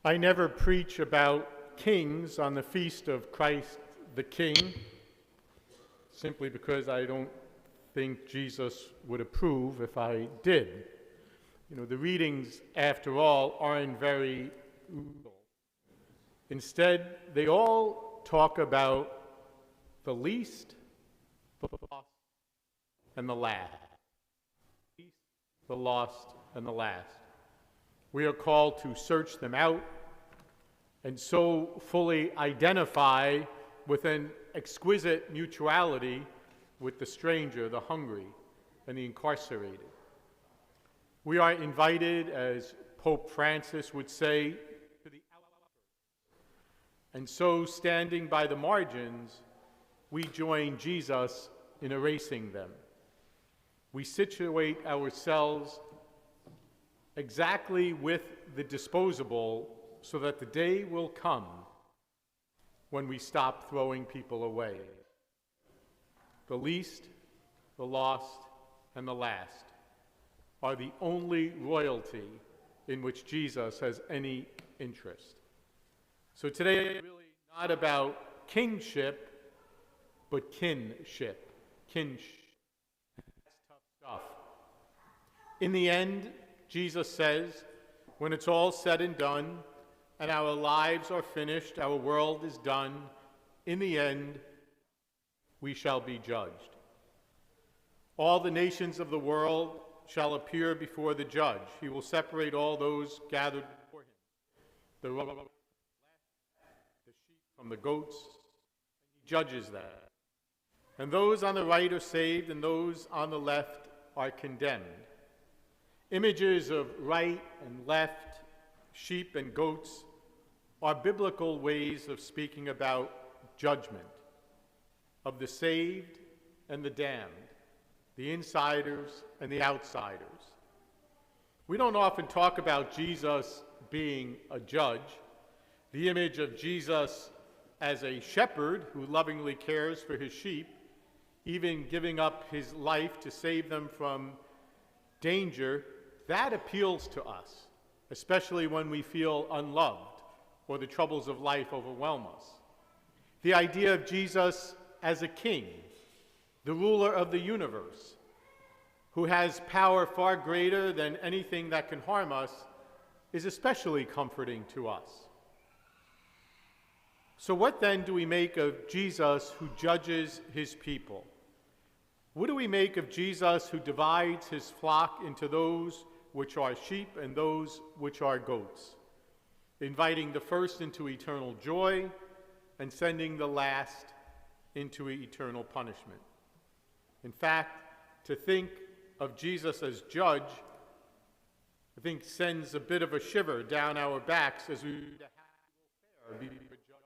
I never preach about kings on the feast of Christ the King, simply because I don't think Jesus would approve if I did. The readings, after all, aren't very brutal. Instead, they all talk about the least, the lost, and the last. The lost and the last. We are called to search them out and so fully identify with an exquisite mutuality with the stranger, the hungry, and the incarcerated. We are invited, as Pope Francis would say, to the outskirts. And so, standing by the margins, we join Jesus in erasing them. We situate ourselves exactly with the disposable so that the day will come when we stop throwing people away. The least, the lost, and the last are the only royalty in which Jesus has any interest. So today is really not about kingship, but kinship. Kinship. That's tough stuff. In the end, Jesus says, when it's all said and done, and our lives are finished, our world is done, in the end, we shall be judged. All the nations of the world shall appear before the judge. He will separate all those gathered before him, the sheep from the goats, and he judges that. And those on the right are saved, and those on the left are condemned. Images of right and left, sheep and goats, are biblical ways of speaking about judgment, of the saved and the damned, the insiders and the outsiders. We don't often talk about Jesus being a judge. The image of Jesus as a shepherd who lovingly cares for his sheep, even giving up his life to save them from danger, that appeals to us, especially when we feel unloved or the troubles of life overwhelm us. The idea of Jesus as a king, the ruler of the universe, who has power far greater than anything that can harm us, is especially comforting to us. So what then do we make of Jesus who judges his people? What do we make of Jesus who divides his flock into those which are sheep and those which are goats, inviting the first into eternal joy and sending the last into eternal punishment? In fact, to think of Jesus as judge, I think sends a bit of a shiver down our backs as we read how he will fare before judge.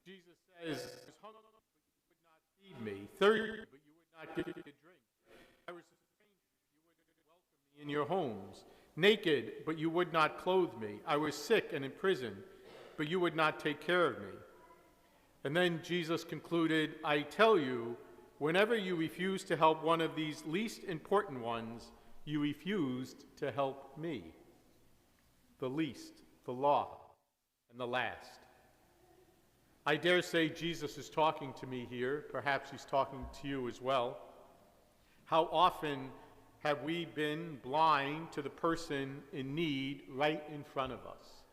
Jesus says, I was hungry, but you would not feed me, thirsty, but you would not give me a drink. I was a stranger, you wouldn't welcome me in your homes, naked, but you would not clothe me. I was sick and in prison, but you would not take care of me. And then Jesus concluded, I tell you, whenever you refuse to help one of these least important ones, you refused to help me, the least, the lost, and the last. I dare say Jesus is talking to me here. Perhaps he's talking to you as well. How often have we been blind to the person in need right in front of us?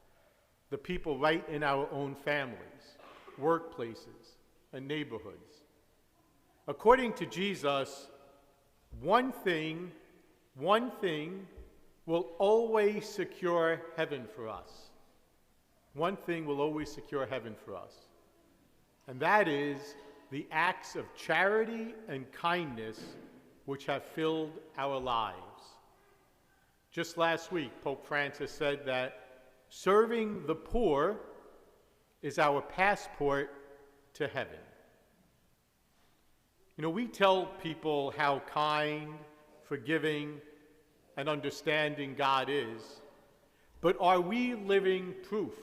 The people right in our own families, workplaces, and neighborhoods. According to Jesus, one thing will always secure heaven for us. One thing will always secure heaven for us. And that is the acts of charity and kindness which have filled our lives. Just last week, Pope Francis said that serving the poor is our passport to heaven. We tell people how kind, forgiving, and understanding God is, but are we living proof?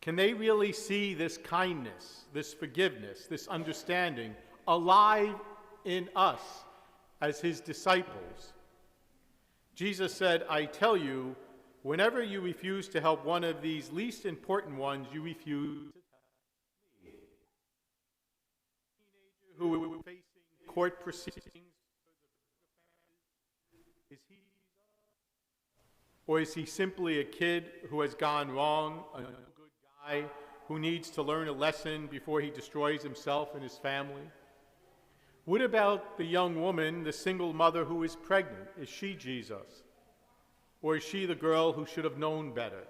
Can they really see this kindness, this forgiveness, this understanding alive in us as his disciples? Jesus said, I tell you, whenever you refuse to help one of these least important ones, you refuse to help me. A teenager who is facing court proceedings, is he, or is he simply a kid who has gone wrong, a good guy who needs to learn a lesson before he destroys himself and his family? What about the young woman, the single mother who is pregnant? Is she Jesus? Or is she the girl who should have known better?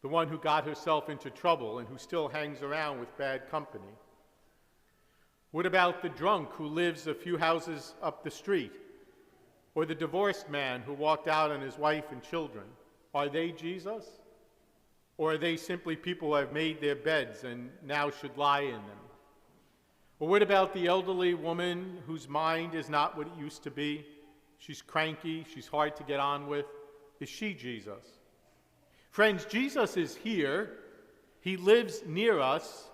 The one who got herself into trouble and who still hangs around with bad company? What about the drunk who lives a few houses up the street? Or the divorced man who walked out on his wife and children? Are they Jesus? Or are they simply people who have made their beds and now should lie in them? Or what about the elderly woman whose mind is not what it used to be? She's cranky, she's hard to get on with. Is she Jesus? Friends, Jesus is here. He lives near us.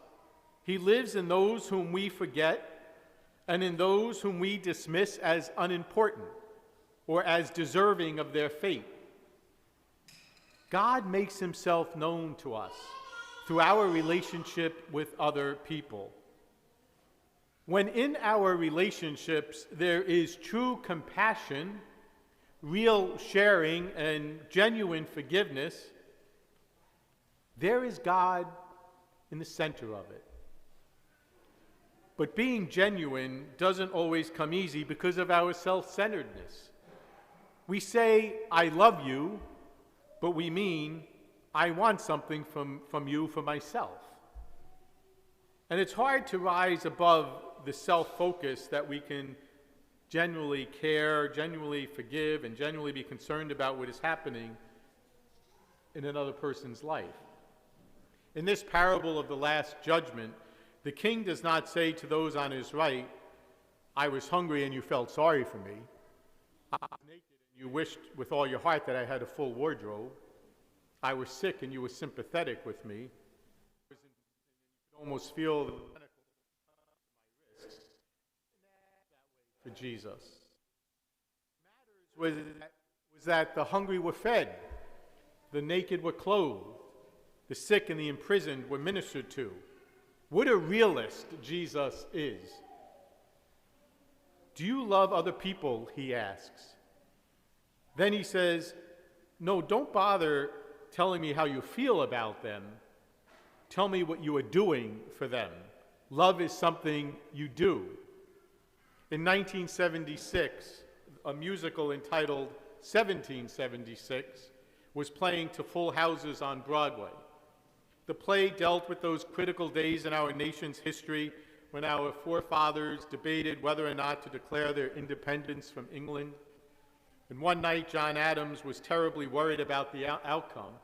He lives in those whom we forget and in those whom we dismiss as unimportant or as deserving of their fate. God makes himself known to us through our relationship with other people. When in our relationships there is true compassion, real sharing, and genuine forgiveness, there is God in the center of it. But being genuine doesn't always come easy because of our self-centeredness. We say, I love you, but we mean, I want something from you for myself. And it's hard to rise above the self-focus that we can genuinely care, genuinely forgive, and genuinely be concerned about what is happening in another person's life. In this parable of the Last Judgment, the king does not say to those on his right, I was hungry and you felt sorry for me. I was naked and you wished with all your heart that I had a full wardrobe. I was sick and you were sympathetic with me. You could almost feel the for Jesus. What matters was that the hungry were fed, the naked were clothed, the sick and the imprisoned were ministered to. What a realist Jesus is. Do you love other people, he asks. Then he says, no, don't bother telling me how you feel about them. Tell me what you are doing for them. Love is something you do. In 1976, a musical entitled 1776 was playing to full houses on Broadway. The play dealt with those critical days in our nation's history when our forefathers debated whether or not to declare their independence from England. And one night, John Adams was terribly worried about the outcome.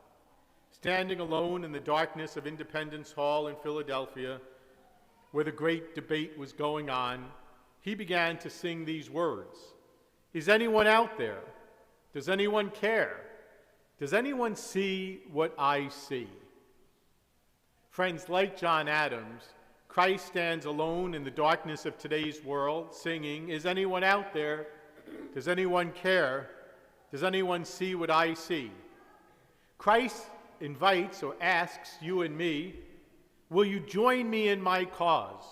Standing alone in the darkness of Independence Hall in Philadelphia, where the great debate was going on, he began to sing these words. Is anyone out there? Does anyone care? Does anyone see what I see? Friends, like John Adams, Christ stands alone in the darkness of today's world, singing, is anyone out there? Does anyone care? Does anyone see what I see? Christ invites or asks you and me, will you join me in my cause?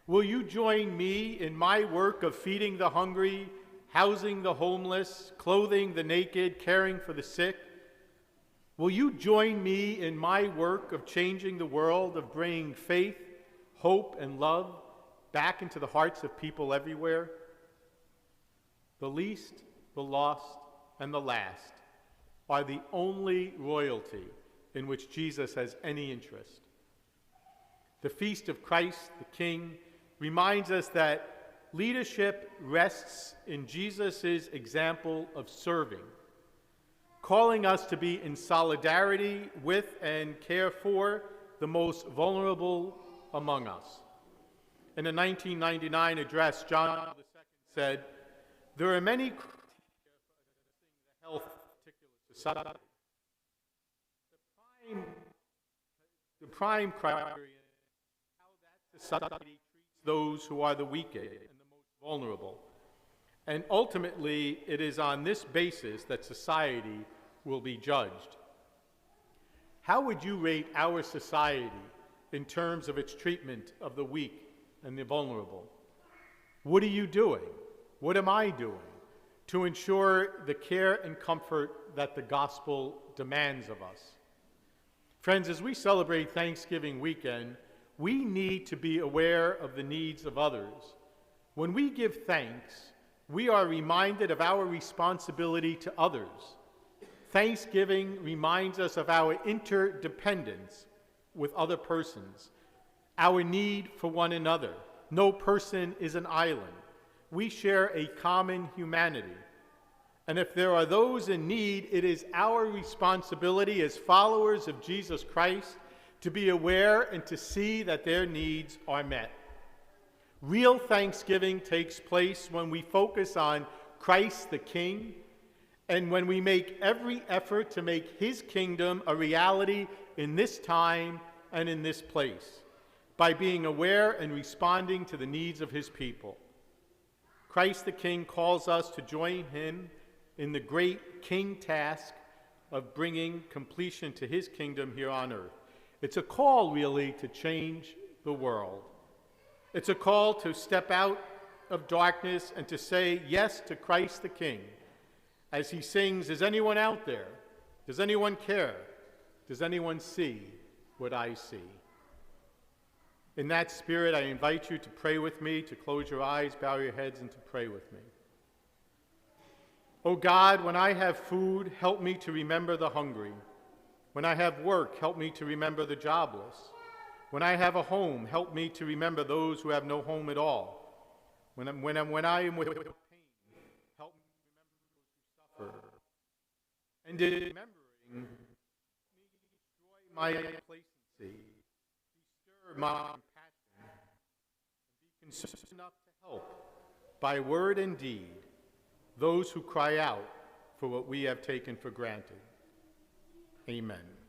Will you join me in my work of feeding the hungry, housing the homeless, clothing the naked, caring for the sick? Will you join me in my work of changing the world, of bringing faith, hope, and love back into the hearts of people everywhere? The least, the lost, and the last are the only royalty in which Jesus has any interest. The feast of Christ, the King, reminds us that leadership rests in Jesus' example of serving, calling us to be in solidarity with and care for the most vulnerable among us. In a 1999 address, John Paul II said, there are many criteria for the health of a particular society. The prime criterion is how that society treats those who are the weakest and the most vulnerable. And ultimately, it is on this basis that society will be judged. How would you rate our society in terms of its treatment of the weak and the vulnerable? What are you doing? What am I doing to ensure the care and comfort that the gospel demands of us? Friends, as we celebrate Thanksgiving weekend, we need to be aware of the needs of others. When we give thanks, we are reminded of our responsibility to others. Thanksgiving reminds us of our interdependence with other persons, our need for one another. No person is an island. We share a common humanity. And if there are those in need, it is our responsibility as followers of Jesus Christ to be aware and to see that their needs are met. Real thanksgiving takes place when we focus on Christ the King and when we make every effort to make his kingdom a reality in this time and in this place by being aware and responding to the needs of his people. Christ the King calls us to join him in the great king task of bringing completion to his kingdom here on earth. It's a call, really, to change the world. It's a call to step out of darkness and to say yes to Christ the King. As he sings, is anyone out there? Does anyone care? Does anyone see what I see? In that spirit, I invite you to pray with me, to close your eyes, bow your heads, and to pray with me. Oh God, when I have food, help me to remember the hungry. When I have work, help me to remember the jobless. When I have a home, help me to remember those who have no home at all. When I am with pain, help me to remember those who suffer. And in remembering, destroy my complacency, bestir my compassion, and be concerned enough to help, by word and deed, those who cry out for what we have taken for granted. Amen.